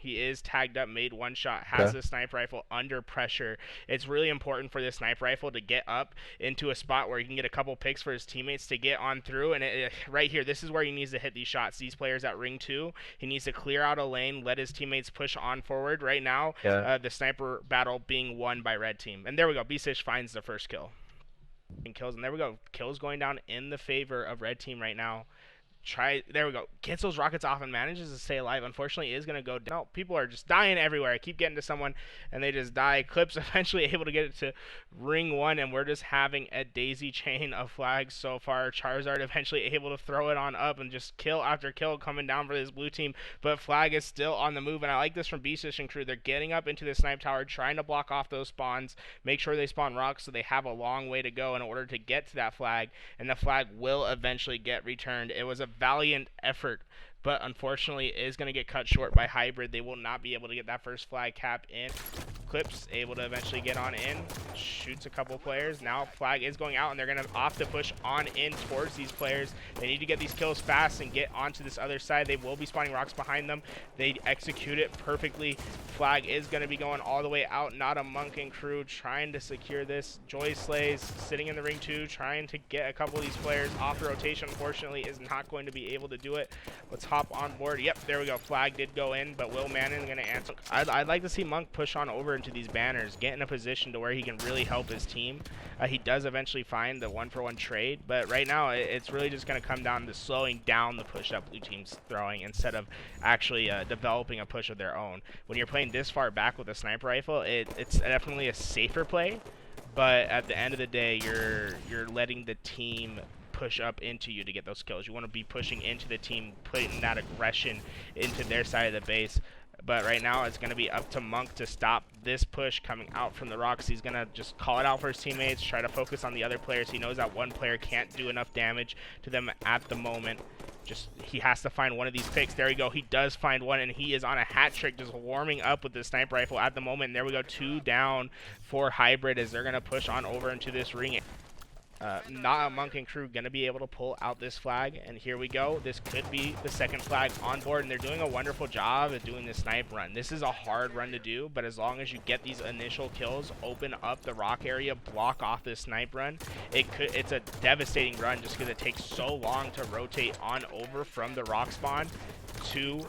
He is tagged up, made one shot, has Okay. the sniper rifle under pressure. It's really important for this sniper rifle to get up into a spot where he can get a couple picks for his teammates to get on through. And right here, this is where he needs to hit these shots. These players at ring 2, he needs to clear out a lane, let his teammates push on forward. Right now, Yeah. the sniper battle being won by red team. And there we go. Bsish finds the first kill. And kills, and there we go. Kills going down in the favor of red team right now. There we go. Gets those rockets off and manages to stay alive. Unfortunately, is going to go down. No, people are just dying everywhere. I keep getting to someone and they just die. Clips eventually able to get it to ring 1, and we're just having a daisy chain of flags so far. Charizard eventually able to throw it on up and just kill after kill coming down for this blue team, but flag is still on the move, and I like this from Bsish and crew. They're getting up into the snipe tower, trying to block off those spawns, make sure they spawn rocks so they have a long way to go in order to get to that flag, and the flag will eventually get returned. It was a valiant effort, but unfortunately is going to get cut short by Hybrid. They will not be able to get that first flag cap in. Clips able to eventually get on in, shoots a couple players. Now flag is going out, and they're going to opt to push on in towards these players. They need to get these kills fast and get onto this other side. They will be spawning rocks behind them. They execute it perfectly. Flag is going to be going all the way out. Not a Monk and crew trying to secure this. Joy Slays sitting in the ring 2, trying to get a couple of these players off the rotation. Unfortunately, is not going to be able to do it. Let's hop on board. Yep, there we go. Flag did go in, but Will Mannon going to answer. I'd like to see Monk push on over into these banners, get in a position to where he can really help his team. He does eventually find the 1-for-1 trade, but right now it's really just going to come down to slowing down the push that blue team's throwing instead of actually developing a push of their own. When you're playing this far back with a sniper rifle, it's definitely a safer play, but at the end of the day, you're letting the team push up into you to get those kills. You want to be pushing into the team, putting that aggression into their side of the base. But right now, it's going to be up to Monk to stop this push coming out from the rocks. He's going to just call it out for his teammates, try to focus on the other players. He knows that one player can't do enough damage to them at the moment. He has to find one of these picks. There we go. He does find one, and he is on a hat trick, just warming up with the sniper rifle at the moment. And there we go. 2 down for Hybrid as they're going to push on over into this ring. Not a Monk and crew going to be able to pull out this flag, and here we go. This could be the second flag on board, and they're doing a wonderful job at doing the snipe run. This is a hard run to do, but as long as you get these initial kills, open up the rock area, block off this snipe run, it's a devastating run just because it takes so long to rotate on over from the rock spawn to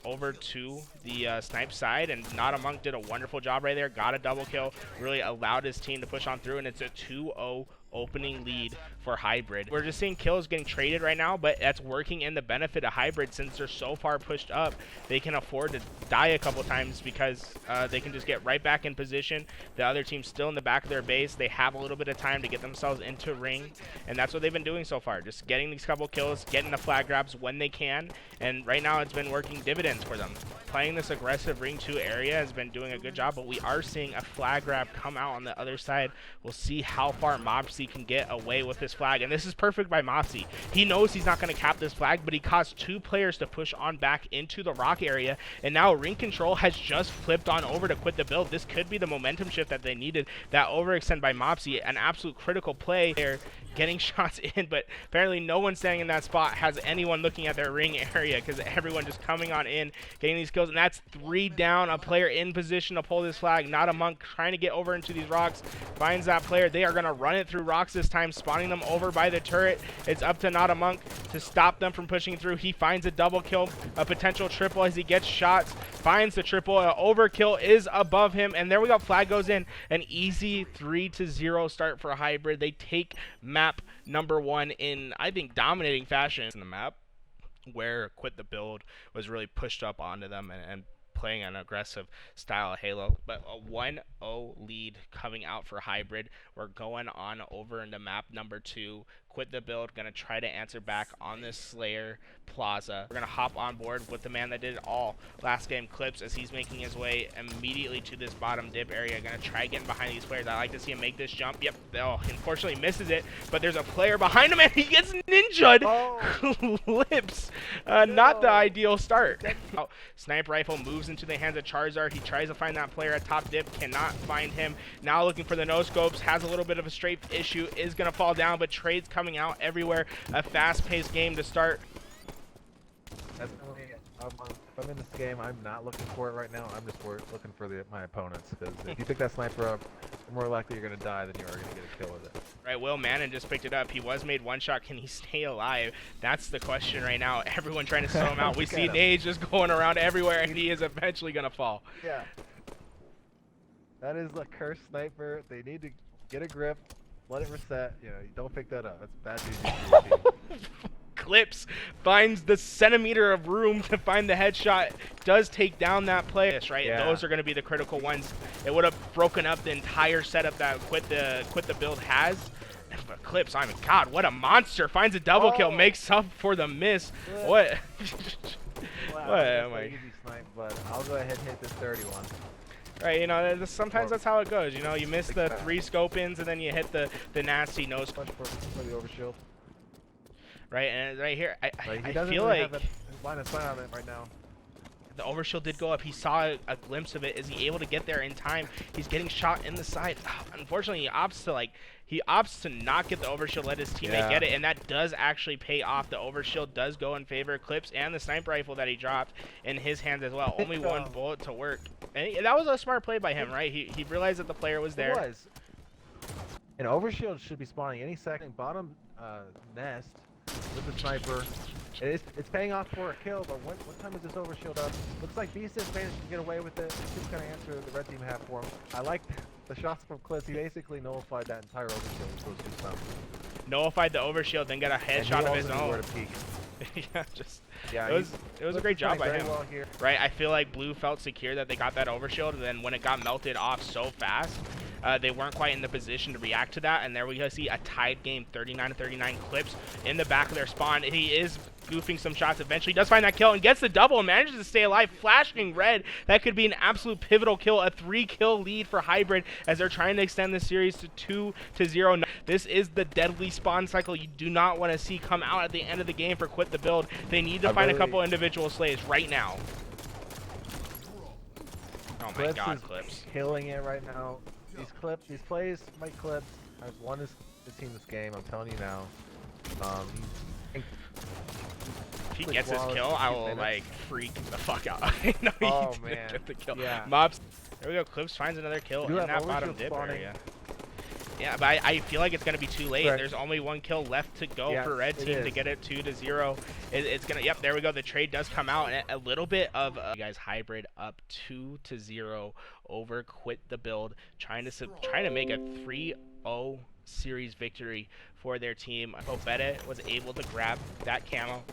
over to the snipe side. And Not a Monk did a wonderful job right there, got a double kill, really allowed his team to push on through, and it's a 2-0 opening lead for Hybrid. We're just seeing kills getting traded right now, but that's working in the benefit of Hybrid since they're so far pushed up. They can afford to die a couple times because they can just get right back in position. The other team's still in the back of their base. They have a little bit of time to get themselves into ring, and that's what they've been doing so far, just getting these couple kills, getting the flag grabs when they can, and right now it's been working dividends for them. Playing this aggressive ring 2 area has been doing a good job, but we are seeing a flag grab come out on the other side. We'll see how far Mopsy can get away with this flag, and this is perfect by Mopsy. He knows he's not going to cap this flag, but he caused 2 players to push on back into the rock area, and now ring control has just flipped on over to quit the build. This could be the momentum shift that they needed. That overextend by Mopsy, an absolute critical play there, getting shots in, but apparently no one standing in that spot has anyone looking at their ring area because everyone just coming on in, getting these kills, and that's 3 down. A player in position to pull this flag. Not a Monk trying to get over into these rocks, finds that player. They are going to run it through rocks this time, spawning them over by the turret. It's up to Not a Monk to stop them from pushing through. He finds a double kill, a potential triple as he gets shots, finds the triple. Overkill is above him, and there we go. Flag goes in. An easy 3-0 start for Hybrid. They take map number 1 in, I think, dominating fashion in the map, where Quit the Build was really pushed up onto them and playing an aggressive style of Halo. But a 1-0 lead coming out for Hybrid. We're going on over into map number 2. Quit the Build, gonna try to answer back on this Slayer Plaza. We're gonna hop on board with the man that did it all last game, Clips, as he's making his way immediately to this bottom dip area. Gonna try getting behind these players. I like to see him make this jump. Yep, oh, unfortunately misses it, but there's a player behind him and he gets ninja'd. Oh. Clips, not the ideal start. Sniper rifle moves into the hands of Charizard. He tries to find that player at top dip, cannot find him. Now looking for the no scopes, has a little bit of a strafe issue, is gonna fall down, but trades coming out everywhere. A fast-paced game to start. Definitely. If I'm in this game, I'm not looking for it right now. I'm just looking for my opponents. Because if you pick that sniper up, the more likely you're going to die than you are going to get a kill with it. Right, Will Mannon just picked it up. He was made one shot. Can he stay alive? That's the question right now. Everyone trying to slow him out. We see nades just going around everywhere, and he is eventually going to fall. Yeah. That is a cursed sniper. They need to get a grip, let it reset. You know, you don't pick that up. That's bad news for your team. Clips finds the centimeter of room to find the headshot, does take down that play. Right, Yeah. those are going to be the critical ones. It would have broken up the entire setup that quit the build has. But Clips, I mean, God, what a monster! Finds a double kill, makes up for the miss. What? Wow, What that's am I? an easy snipe, but I'll go ahead and hit this 31. Right, you know, sometimes that's how it goes. You know, you miss the 3 scope-ins and then you hit the nasty nose. Punch for the overshield. Right, and right here, I He doesn't feel really like have a line of sight on it right now. the overshield did go up. He saw a glimpse of it. Is he able to get there in time? He's getting shot in the side. Unfortunately, he opts to not get the overshield, let his teammate get it, and that does actually pay off. The overshield does go in favor of Clips and the sniper rifle that he dropped in his hands as well. Only one bullet to work. And that was a smart play by him, right? He realized that the player was there. It was. An overshield should be spawning any second. Bottom nest with the sniper. It's paying off for a kill, but what time is this overshield up? Looks like Beastis managed to get away with it. He's just going to answer the red team half for him. I like the shots from Clips. He basically nullified that entire overshield with those 2 stunts. Nullified the overshield, then got a headshot of his own. Yeah, it was a great job by him. Well here. Right, I feel like Blue felt secure that they got that overshield, and then when it got melted off so fast, they weren't quite in the position to react to that, and there we go see a tied game, 39-39. Clips in the back of their spawn. He is goofing some shots, eventually does find that kill and gets the double and manages to stay alive, flashing red. That could be an absolute pivotal kill, a 3-kill lead for Hybrid as they're trying to extend the series to 2-0. This is the deadly spawn cycle you do not want to see come out at the end of the game for Quit the Build. They need to find a couple individual slays right now. Oh my God, Clips. Killing it right now. These plays, Mike Clips, has won his team this game, I'm telling you now. If he gets his kill, I will like freak the fuck out. I know he didn't get the kill. Yeah. Mobs. There we go. Clips finds another kill in that bottom dip area. Yeah, but I feel like it's gonna be too late. There's only 1 kill left to go for Red Team to get it 2-0. It's gonna. Yep, there we go. The trade does come out, and a little bit of you guys Hybrid up 2-0 over Quit the Build, trying to make a 3-0 series victory for their team. Obeta was able to grab that camo.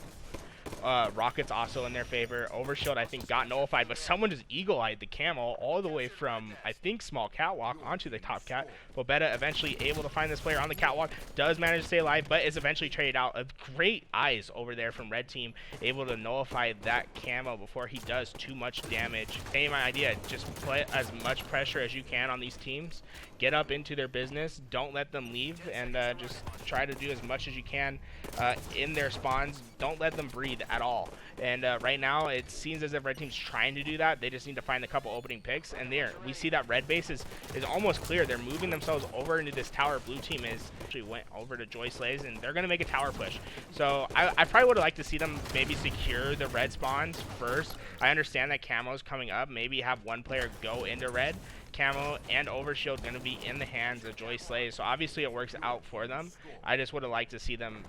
Rockets also in their favor. Overshield, I think, got nullified, but someone just eagle-eyed the camo all the way from, I think, small catwalk onto the top cat. Bobetta eventually able to find this player on the catwalk, does manage to stay alive, but is eventually traded out. A great eyes over there from Red Team, able to nullify that camo before he does too much damage. Same idea, just put as much pressure as you can on these teams. Get up into their business, don't let them leave, and just try to do as much as you can in their spawns. Don't let them breathe at all. And right now, it seems as if Red Team's trying to do that. They just need to find a couple opening picks, and there we see that Red base is almost clear. They're moving themselves over into this tower. Blue Team actually went over to Joy Slays, and they're gonna make a tower push. So I probably would have liked to see them maybe secure the red spawns first. I understand that camo's coming up. Maybe have 1 player go into red. Camo and overshield going to be in the hands of Joy Slays, so obviously it works out for them. I just would have liked to see them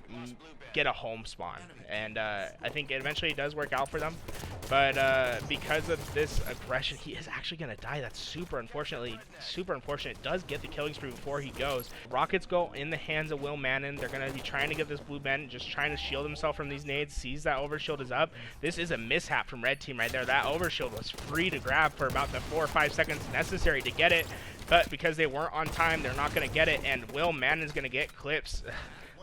get a home spawn, and I think it eventually does work out for them, but because of this aggression, he is actually going to die. That's super unfortunate. Does get the killing spree before he goes. Rockets go in the hands of Will Mannon. They're going to be trying to get this blue bend, just trying to shield himself from these nades. Sees that overshield is up. This is a mishap from Red Team right there. That overshield was free to grab for about the 4 or 5 seconds necessary to get it, but because they weren't on time, they're not going to get it, and Will Mannon's going to get Clips.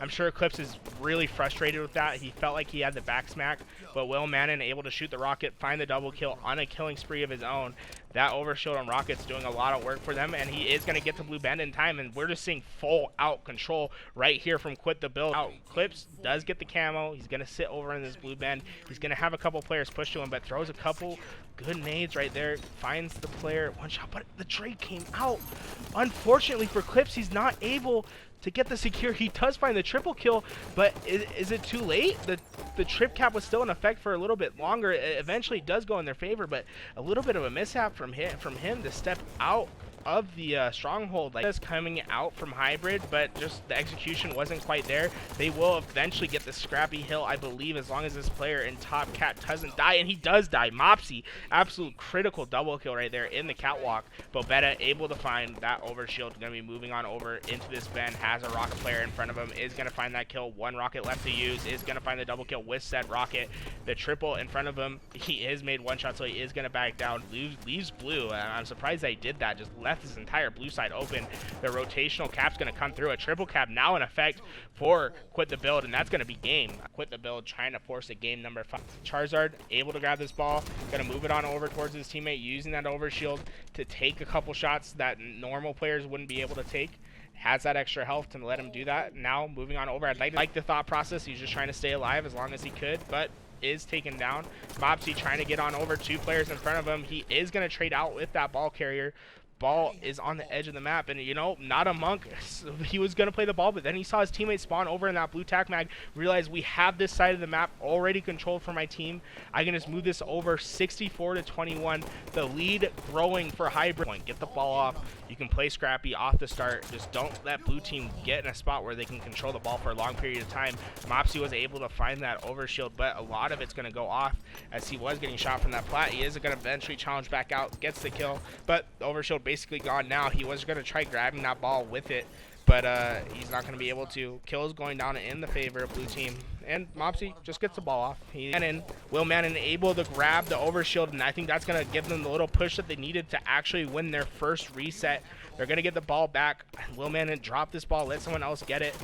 I'm sure Clips is really frustrated with that. He felt like he had the back smack, but Will Mannon able to shoot the rocket, find the double kill on a killing spree of his own. That overshield on Rocket's doing a lot of work for them, and he is going to get the blue bend in time, and we're just seeing full out control right here from Quit the Build. Clips does get the camo. He's going to sit over in this blue bend. He's going to have a couple players push to him, but throws a couple good nades right there. Finds the player 1 shot, but the trade came out. Unfortunately for Clips, he's not able to get the secure. He does find the triple kill, but is it too late? The trip cap was still in effect for a little bit longer. It eventually does go in their favor, but a little bit of a mishap from him to step out of the stronghold, like just coming out from Hybrid, but just the execution wasn't quite there. They will eventually get the scrappy hill, I believe, as long as this player in top cat doesn't die, and he does die. Mopsy, absolute critical double kill right there in the catwalk. Bobetta able to find that overshield, gonna be moving on over into this bend, has a rocket player in front of him, is gonna find that kill. One rocket left to use, is gonna find the double kill with said rocket. The triple in front of him, he is made one shot, so he is gonna back down. Leaves blue. I'm surprised they did that, just left his entire blue side open. The rotational cap's gonna come through. A triple cap now in effect for Quit the Build, and that's gonna be game. Quit the Build trying to force a game number 5. Charizard able to grab this ball, gonna move it on over towards his teammate, using that overshield to take a couple shots that normal players wouldn't be able to take. Has that extra health to let him do that. Now moving on over. I'd like the thought process. He's just trying to stay alive as long as he could, but is taken down. Mopsy trying to get on over. 2 players in front of him. He is gonna trade out with that ball carrier. Ball is on the edge of the map, and you know, not a monk. He was gonna play the ball, but then he saw his teammate spawn over in that blue tac mag, realized we have this side of the map already controlled for my team. I can just move this over. 64-21, the lead growing for Hybrid. Get the ball off. You can play scrappy off the start. Just don't let blue team get in a spot where they can control the ball for a long period of time. Mopsy was able to find that overshield, but a lot of it's gonna go off as he was getting shot from that plat. He is gonna eventually challenge back out, gets the kill, but the overshield basically gone now. He was going to try grabbing that ball with it, but he's not going to be able to. Kills going down in the favor of blue team, and Mopsy just gets the ball off. Will Mannon able to grab the overshield, and I think that's going to give them the little push that they needed to actually win their first reset. They're going to get the ball back. Will Mannon drop this ball, let someone else get it.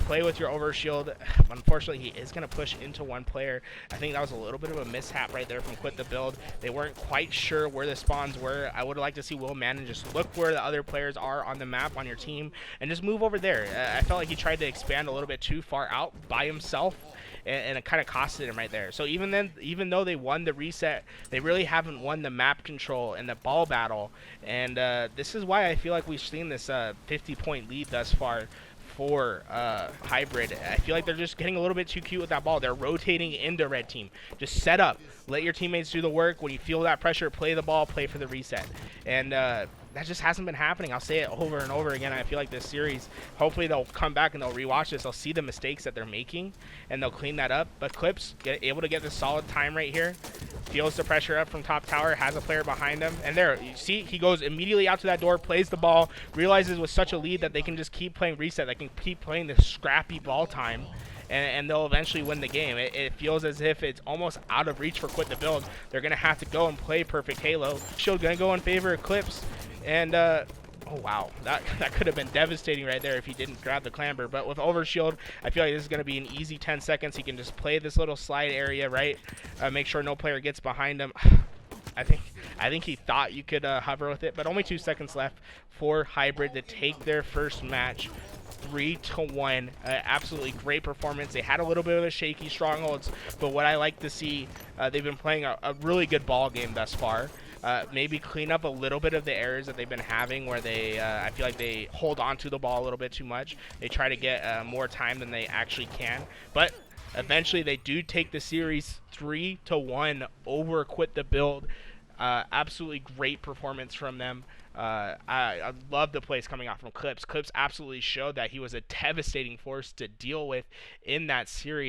Play with your overshield. Unfortunately, he is going to push into one player. I think that was a little bit of a mishap right there from Quit the Build. They weren't quite sure where the spawns were. I would like to see Will Mannon just look where the other players are on the map on your team and just move over there. I felt like he tried to expand a little bit too far out by himself, and it kind of costed him right there. So even though they won the reset, they really haven't won the map control and the ball battle, and this is why I feel like we've seen this 50-point lead thus far for Hybrid. I feel like they're just getting a little bit too cute with that ball. They're rotating into red team. Just set up, let your teammates do the work. When you feel that pressure, play the ball, play for the reset, and that just hasn't been happening. I'll say it over and over again. I feel like this series, hopefully they'll come back and they'll rewatch this. They'll see the mistakes that they're making and they'll clean that up. But Clips able to get this solid time right here. Feels the pressure up from top tower, has a player behind him, and there, you see, he goes immediately out to that door, plays the ball, realizes with such a lead that they can just keep playing reset, they can keep playing this scrappy ball time, and they'll eventually win the game. It feels as if it's almost out of reach for Quit the Build. They're going to have to go and play perfect Halo. Shield going to go in favor of Clips, and oh wow, that could have been devastating right there if he didn't grab the clamber. But with overshield, I feel like this is going to be an easy 10 seconds. He can just play this little slide area, right? Make sure no player gets behind him. I think he thought you could hover with it, but only 2 seconds left for Hybrid to take their first match. 3-1. Absolutely great performance. They had a little bit of a shaky strongholds, but what I like to see, they've been playing a really good ball game thus far. Maybe clean up a little bit of the errors that they've been having where they, I feel like they hold on to the ball a little bit too much. They try to get more time than they actually can. But eventually they do take the series 3-1 over Quit the Build. Absolutely great performance from them. I love the plays coming out from Clips. Clips absolutely showed that he was a devastating force to deal with in that series.